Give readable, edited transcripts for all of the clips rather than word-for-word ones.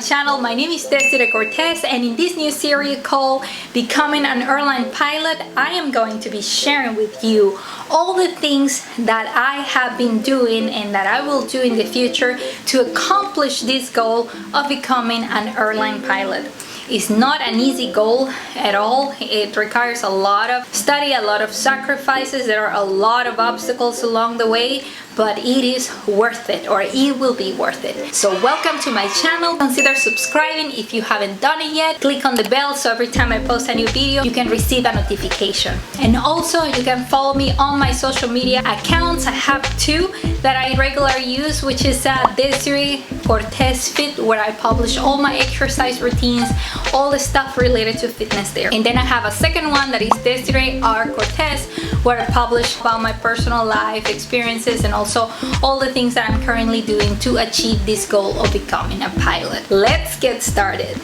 channel. My name is Desiree Cortez, and in this new series called Becoming an Airline Pilot, I am going to be sharing with you all the things that I have been doing and that I will do in the future to accomplish this goal of becoming an airline pilot. It's not an easy goal at all. It requires a lot of study, a lot of sacrifices. There are a lot of obstacles along the way, but it is worth it, or it will be worth it. So welcome to my channel. Consider subscribing if you haven't done it yet. Click on the bell so every time I post a new video, you can receive a notification. And also you can follow me on my social media accounts. I have two that I regularly use, which is Desiree Cortez Fit, where I publish all my exercise routines, all the stuff related to fitness there. And then I have a second one that is Desiree R. Cortez, where I publish about my personal life experiences and also all the things that I'm currently doing to achieve this goal of becoming a pilot. Let's get started.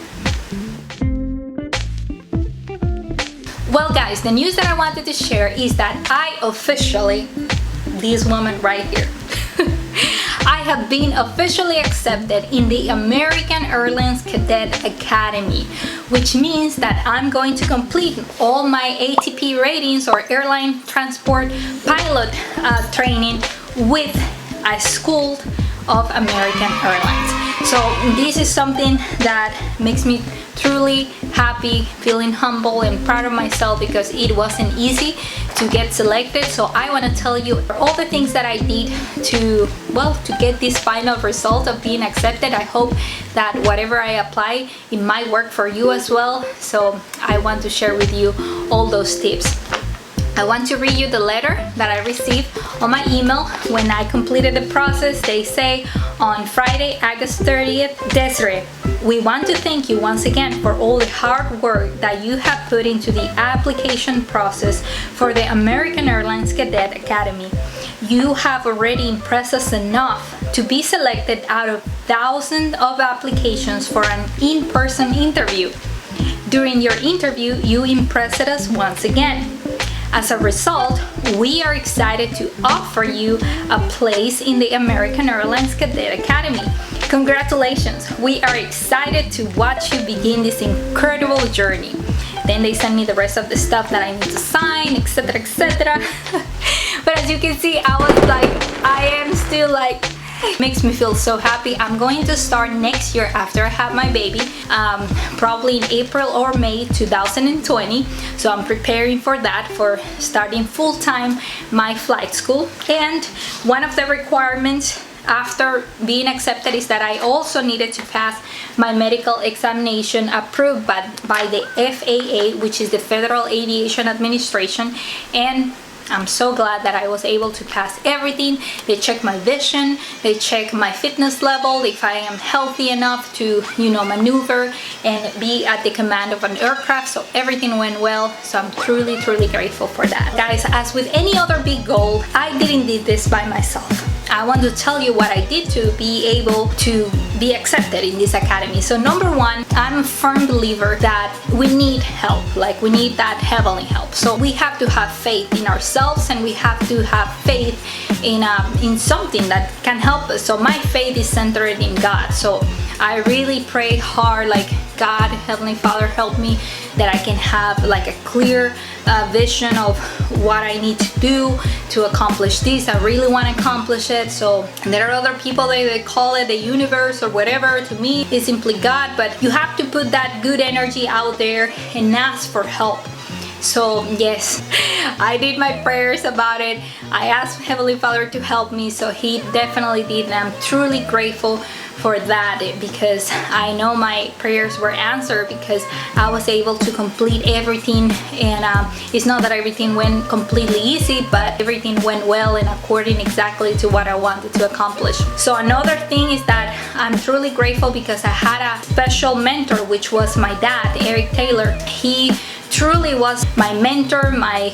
Well guys, the news that I wanted to share is that I officially, this woman right here, I have been officially accepted in the American Airlines Cadet Academy, which means that I'm going to complete all my ATP ratings or airline transport pilot training with a school of American Airlines. So this is something that makes me truly happy, feeling humble and proud of myself, because it wasn't easy to get selected. So I want to tell you all the things that I did to get this final result of being accepted. I hope that whatever I apply, it might work for you as well. So I want to share with you all those tips. I want to read you the letter that I received on my email when I completed the process. They say, on Friday, August 30th, Desiree, we want to thank you once again for all the hard work that you have put into the application process for the American Airlines Cadet Academy. You have already impressed us enough to be selected out of thousands of applications for an in-person interview. During your interview, you impressed us once again. As a result, we are excited to offer you a place in the American Airlines Cadet Academy. Congratulations! We are excited to watch you begin this incredible journey. Then they send me the rest of the stuff that I need to sign, etc., etc. But as you can see, I am still like, makes me feel so happy. I'm going to start next year after I have my baby, probably in April or May 2020. So I'm preparing for that, for starting full-time my flight school. And one of the requirements after being accepted is that I also needed to pass my medical examination approved by the FAA, which is the Federal Aviation Administration. And I'm so glad that I was able to pass everything. They check my vision, they check my fitness level, if I am healthy enough to, maneuver and be at the command of an aircraft. So everything went well. So I'm truly, truly grateful for that. Guys, as with any other big goal, I didn't do this by myself. I want to tell you what I did to be able to be accepted in this academy. So number one, I'm a firm believer that we need help, like we need that heavenly help. So we have to have faith in ourselves, and we have to have faith in something that can help us. So my faith is centered in God. So I really pray hard, like, God, Heavenly Father, help me that I can have like a clear vision of what I need to do to accomplish this. I really want to accomplish it. So there are other people that they call it the universe or whatever. To me, it's simply God, but you have to put that good energy out there and ask for help. So yes, I did my prayers about it. I asked Heavenly Father to help me, so He definitely did, and I'm truly grateful for that, because I know my prayers were answered, because I was able to complete everything. And it's not that everything went completely easy, but everything went well and according exactly to what I wanted to accomplish. So another thing is that I'm truly grateful because I had a special mentor, which was my dad, Eric Taylor. He truly was my mentor, my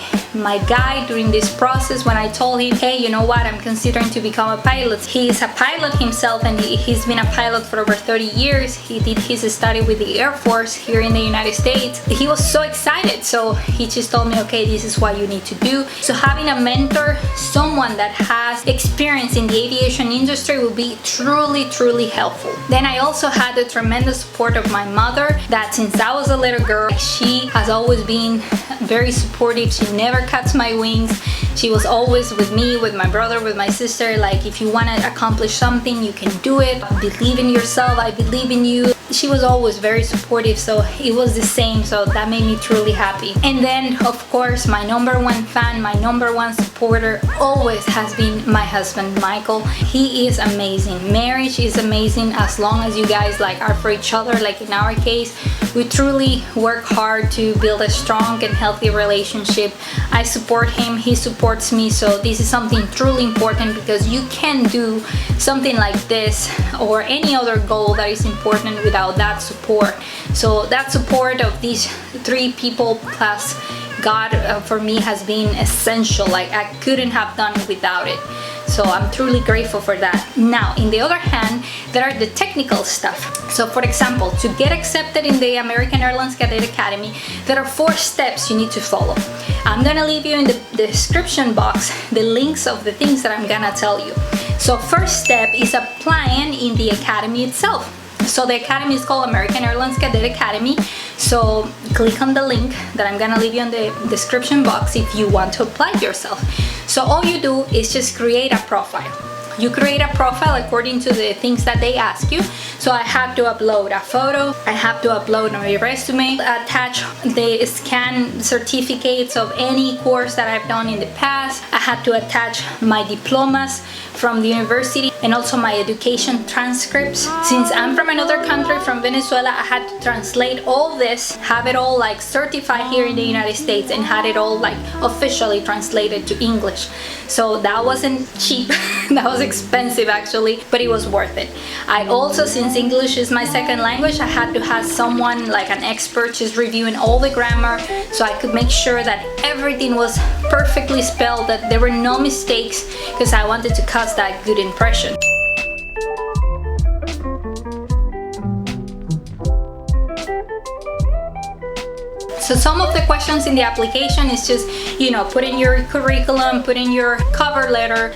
guide during this process. When I told him, hey, you know what, I'm considering to become a pilot. He is a pilot himself, and he's been a pilot for over 30 years. He did his study with the Air Force here in the United States. He was so excited, so he just told me, okay, this is what you need to do. So having a mentor, someone that has experience in the aviation industry, will be truly helpful. Then I also had the tremendous support of my mother, that since I was a little girl, she has always been very supportive. She never cuts my wings. She was always with me, with my brother, with my sister. Like, if you want to accomplish something, you can do it. Believe in yourself. I believe in you. She was always very supportive, so it was the same, so that made me truly happy. And then, of course, my number one fan, my number one supporter always has been my husband, Michael. He is amazing. Marriage is amazing as long as you guys are for each other. Like in our case, we truly work hard to build a strong and healthy relationship. I support him, he supports me, so this is something truly important, because you can't do something like this or any other goal that is important without that support. So that support of these three people plus God for me has been essential. Like, I couldn't have done it without it. So I'm truly grateful for that. Now, in the other hand, there are the technical stuff. So for example, to get accepted in the American Airlines Cadet Academy, there are 4 steps you need to follow. I'm gonna leave you in the description box the links of the things that I'm gonna tell you. So first step is applying in the academy itself. So the academy is called American Airlines Cadet Academy. So click on the link that I'm gonna leave you in the description box if you want to apply yourself. So all you do is just create a profile. You create a profile according to the things that they ask you. So I have to upload a photo, I have to upload my resume, attach the scanned certificates of any course that I've done in the past. I had to attach my diplomas from the university and also my education transcripts. Since I'm from another country, from Venezuela, I had to translate all this, have it all certified here in the United States, and had it all officially translated to English. So that wasn't cheap. That was expensive actually, but it was worth it. I also, since English is my second language, I had to have someone an expert just reviewing all the grammar, so I could make sure that everything was perfectly spelled, that there were no mistakes, because I wanted to cause that good impression. So some of the questions in the application is just, put in your curriculum, put in your cover letter,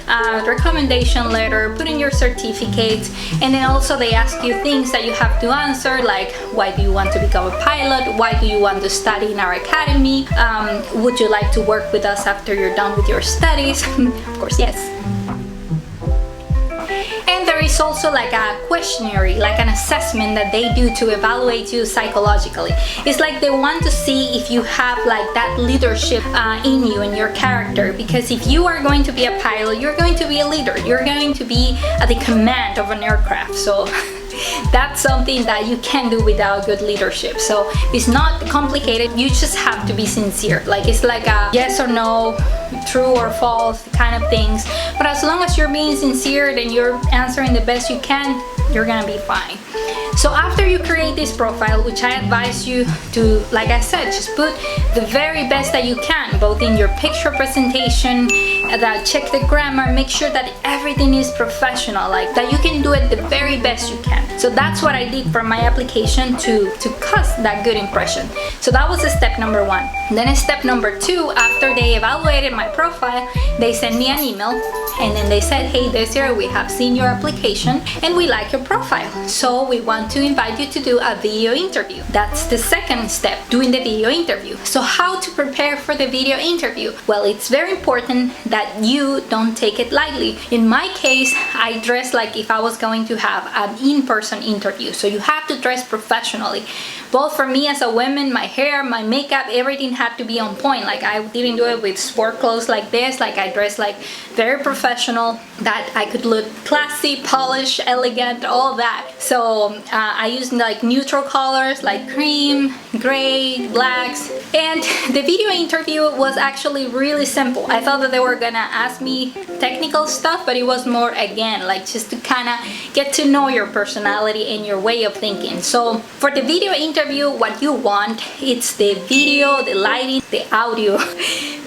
recommendation letter, put in your certificates, and then also they ask you things that you have to answer, like why do you want to become a pilot? Why do you want to study in our academy? Would you like to work with us after you're done with your studies? Of course, yes. And there is also a questionnaire, an assessment that they do to evaluate you psychologically. It's they want to see if you have that leadership in you and your character, because if you are going to be a pilot, you're going to be a leader. You're going to be at the command of an aircraft. So that's something that you can't do without good leadership. So it's not complicated, you just have to be sincere. It's a yes or no, true or false kind of things. But as long as you're being sincere and you're answering the best you can, you're gonna be fine. So after you create this profile, which I advise you to, like I said, just put the very best that you can, both in your picture presentation, that check the grammar, make sure that everything is professional, that you can do it the very best you can. So that's what I did for my application to cause that good impression. So that was step number 1. Then step number 2, after they evaluated my profile, they sent me an email, and then they said, hey Desiree, we have seen your application and we like your profile, so we want to invite you to do a video interview. That's the second step, doing the video interview. So how to prepare for the video interview? Well, it's very important that you don't take it lightly. In my case, I dressed like if I was going to have an in-person interview. So you have to dress professionally. Both for me as a woman, my hair, my makeup, everything had to be on point. I didn't do it with sport clothes like this. I dressed very professional, that I could look classy, polished, elegant, all that. So I used neutral colors like cream, gray, blacks. And the video interview was actually really simple. I thought that they were gonna ask me technical stuff, but it was more, again, just to kind of get to know your personality and your way of thinking. So for the video interview, interview, what you want, it's the video, the lighting, the audio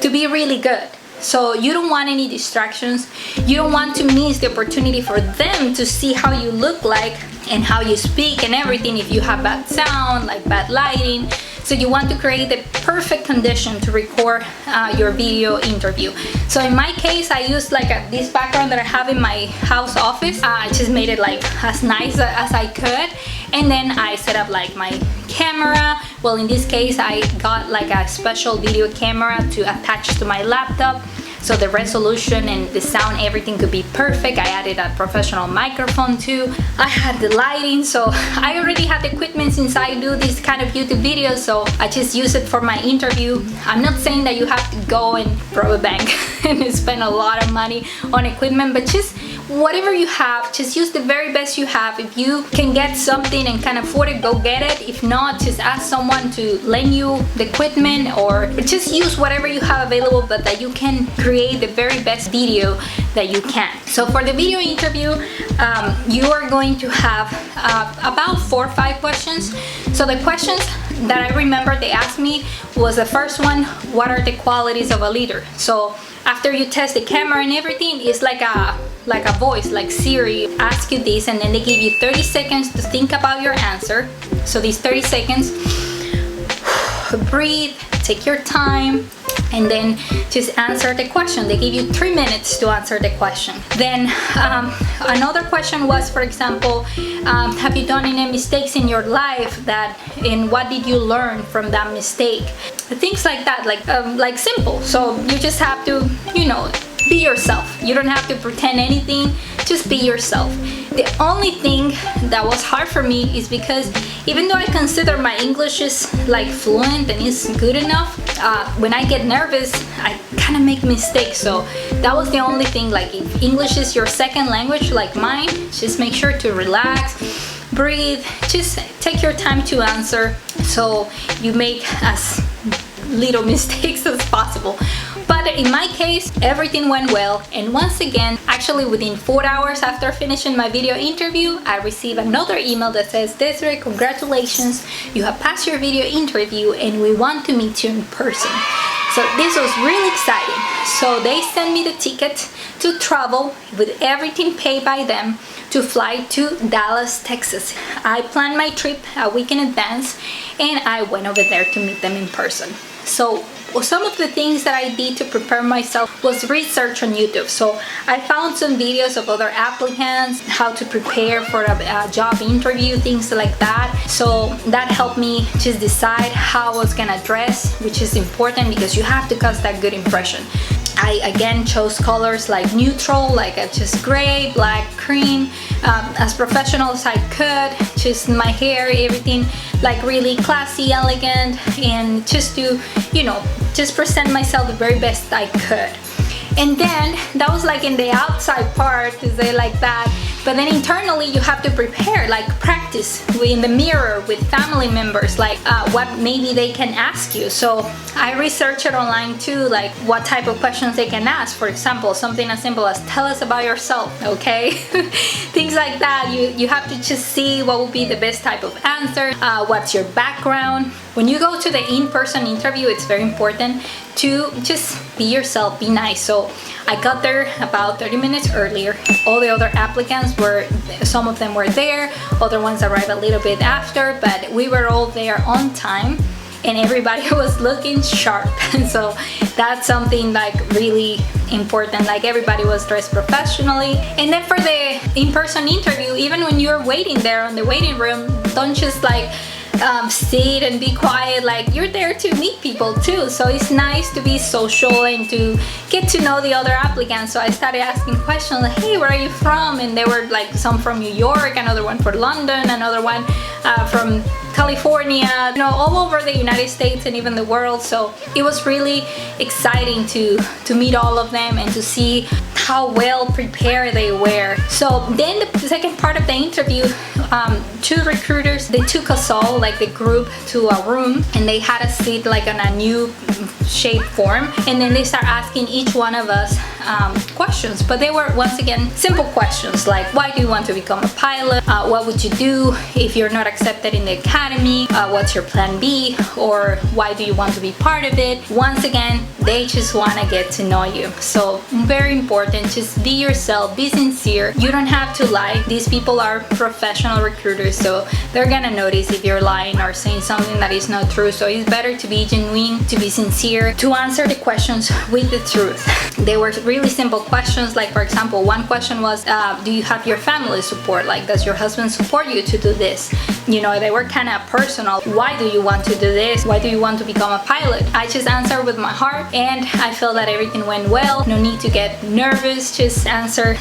to be really good. So you don't want any distractions. You don't want to miss the opportunity for them to see how you look like and how you speak and everything if you have bad sound, like bad lighting. So you want to create the perfect condition to record your video interview. So in my case, I used like this background that I have in my house office. I just made it like as nice as I could. And then I set up like my camera. Well, in this case, I got like a special video camera to attach to my laptop. So the resolution and the sound, everything could be perfect. I added a professional microphone too. I had the lighting, so I already had the equipment since I do this kind of YouTube videos, so I just use it for my interview. I'm not saying that you have to go and rob a bank and spend a lot of money on equipment, but just whatever you have, just use the very best you have. If you can get something and can afford it, go get it. If not, just ask someone to lend you the equipment, or just use whatever you have available, but that you can create the very best video that you can. So for the video interview, you are going to have about 4 or 5 questions. So the questions that I remember they asked me was the first one, what are the qualities of a leader? So after you test the camera and everything, it's like a voice, like Siri ask you this, and then they give you 30 seconds to think about your answer. So these 30 seconds, breathe, take your time, and then just answer the question. They give you 3 minutes to answer the question. Then another question was, for example, have you done any mistakes in your life and what did you learn from that mistake? Things like that, like simple. So you just have to, be yourself. You don't have to pretend anything, just be yourself. The only thing that was hard for me is because even though I consider my English is like fluent and is good enough, when I get nervous, I kind of make mistakes. So that was the only thing. Like if English is your second language like mine, just make sure to relax, breathe, just take your time to answer so you make as little mistakes as possible. But in my case, everything went well, and once again, actually within 4 hours after finishing my video interview, I received another email that says, Desiree, congratulations, you have passed your video interview and we want to meet you in person. So this was really exciting. So they sent me the ticket to travel with everything paid by them to fly to Dallas, Texas. I planned my trip a week in advance and I went over there to meet them in person. So some of the things that I did to prepare myself was research on YouTube. So I found some videos of other applicants, how to prepare for a job interview, things like that. So that helped me just decide how I was gonna dress, which is important because you have to cause that good impression. I again chose colors like neutral, like just gray, black, cream, as professional as I could. Just my hair, everything like really classy, elegant, and just to, just present myself the very best I could. And then that was like in the outside part, to say like that. But then internally you have to prepare, like practice in the mirror with family members, like what maybe they can ask you. So I researched it online too, like what type of questions they can ask. For example, something as simple as tell us about yourself, okay? Things like that. You have to just see what would be the best type of answer, what's your background. When you go to the in-person interview, it's very important to just be yourself, be nice. So I got there about 30 minutes earlier. All the other applicants some of them were there, other ones arrived a little bit after, but we were all there on time and everybody was looking sharp. And so that's something like really important, like everybody was dressed professionally. And then for the in-person interview, even when you're waiting there on the waiting room, don't just like sit and be quiet. Like you're there to meet people too, so it's nice to be social and to get to know the other applicants. So I started asking questions like, hey, where are you from? And they were like some from New York, another one from London, another one from California, all over the United States and even the world. So it was really exciting to meet all of them and to see how well prepared they were. So then the second part of the interview, 2 recruiters, they took us all, like the group, to a room and they had us sit like on a new shape form, and then they start asking each one of us questions, but they were once again simple questions like, why do you want to become a pilot? What would you do if you're not accepted in the academy? What's your plan B? Or why do you want to be part of it? Once again, they just want to get to know you. So very important, just be yourself, be sincere. You don't have to lie. These people are professional recruiters, so they're gonna notice if you're lying or saying something that is not true. So it's better to be genuine, to be sincere, to answer the questions with the truth. They were really simple questions, like for example, one question was, do you have your family support? Like, does your husband support you to do this? You know, they were kind of personal. Why do you want to do this? Why do you want to become a pilot? I just answered with my heart, and I feel that everything went well. No need to get nervous, just answer,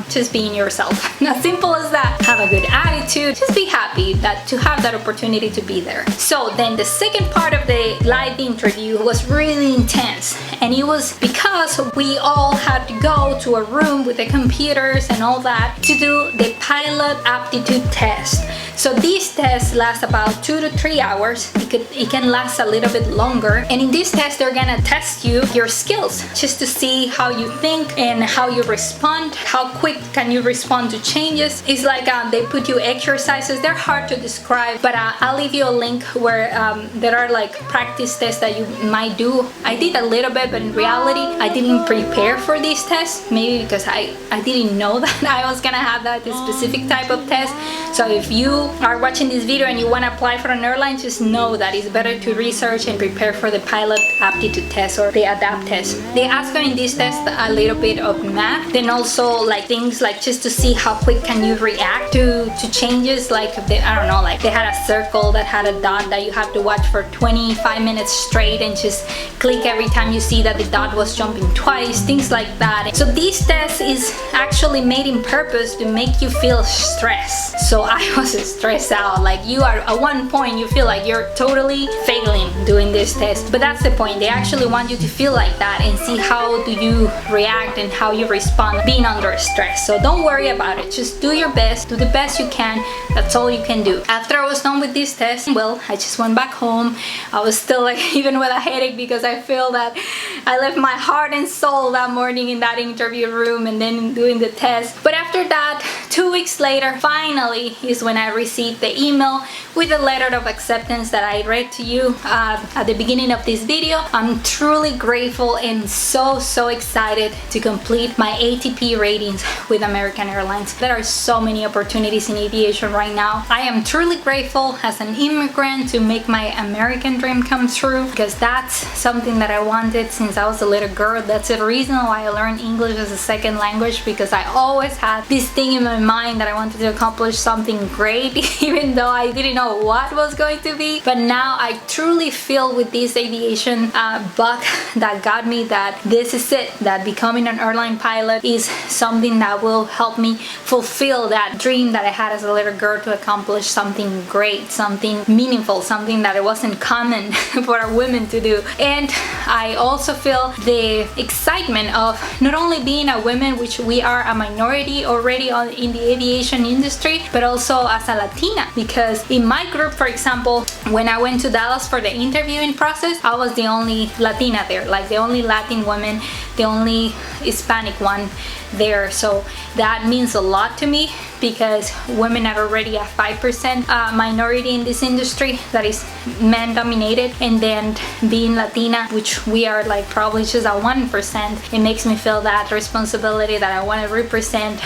just being yourself. As simple as that. Have a good attitude, just be happy that to have that opportunity to be there. So then the second part of the live interview was really intense, and it was because we all had to go to a room with the computers and all that to do the pilot aptitude test. So these tests last about 2 to 3 hours. It can last a little bit longer, and in this test they're gonna test your skills, just to see how you think and how you respond, how quick can you respond to changes. It's like they put you exercises. They're hard to describe, but I'll leave you a link where there are like practice tests that you might do. I did a little bit, but in reality I didn't prepare for these tests, maybe because I didn't know that I was gonna have that specific type of test. So if you are watching this video and you want to apply for an airline, just know that it's better to research and prepare for the pilot aptitude test or the ADAPT test. They ask you in this test a little bit of math, then also like things like just to see how quick can you react to changes. Like I don't know, like they had a circle that had a dot that you have to watch for 25 minutes straight and just click every time you see that the dot was jumping twice, things like that. So this test is actually made in purpose to make you feel stressed. So I was stressed out. Like you are at one point you feel like you're totally failing doing this test, but that's the point. They actually want you to feel like that and see how do you react and how you respond being under stress. So don't worry about it, just do your best, do the best you can. That's all you can do. After I was done with this test, well, I just went back home. I was still like even with a headache because I feel that I left my heart and soul that morning in that interview room and then doing the test. But after that, 2 weeks later, finally is when I received the email with the letter of acceptance that I read to you at the beginning of this video. I'm truly grateful and so excited to complete my ATP ratings with American Airlines. There are so many opportunities in aviation right now. I am truly grateful as an immigrant to make my American dream come true, because that's something that I wanted since I was a little girl. That's the reason why I learned English as a second language, because I always had this thing in my mind that I wanted to accomplish something great, even though I didn't know what was going to be. But now I truly feel with this aviation bug that got me that this is it, that becoming an airline pilot is something that will help me fulfill that dream that I had as a little girl to accomplish something great, something meaningful, something that it wasn't common for a woman to do. And I also feel the excitement of not only being a woman, which we are a minority already in the aviation industry, but also as a Latina, because in my group, for example, when I went to Dallas for the interviewing process, I was the only Latina there, like the only Latin woman, the only Hispanic one there. So that means a lot to me, because women are already a 5% minority in this industry that is men dominated, and then being Latina, which we are like probably just a 1%, it makes me feel that responsibility that I want to represent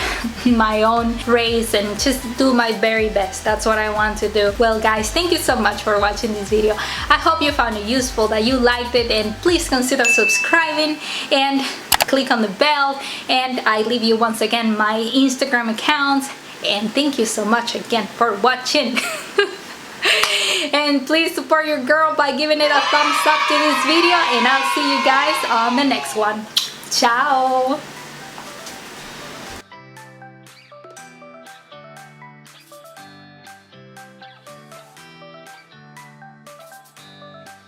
my own race and just do my very best. That's what I want to do. Well guys, thank you so much for watching this video. I hope you found it useful, that you liked it, and please consider subscribing and click on the bell. And I leave you once again my Instagram account, and thank you so much again for watching. And please support your girl by giving it a thumbs up to this video, and I'll see you guys on the next one. Ciao.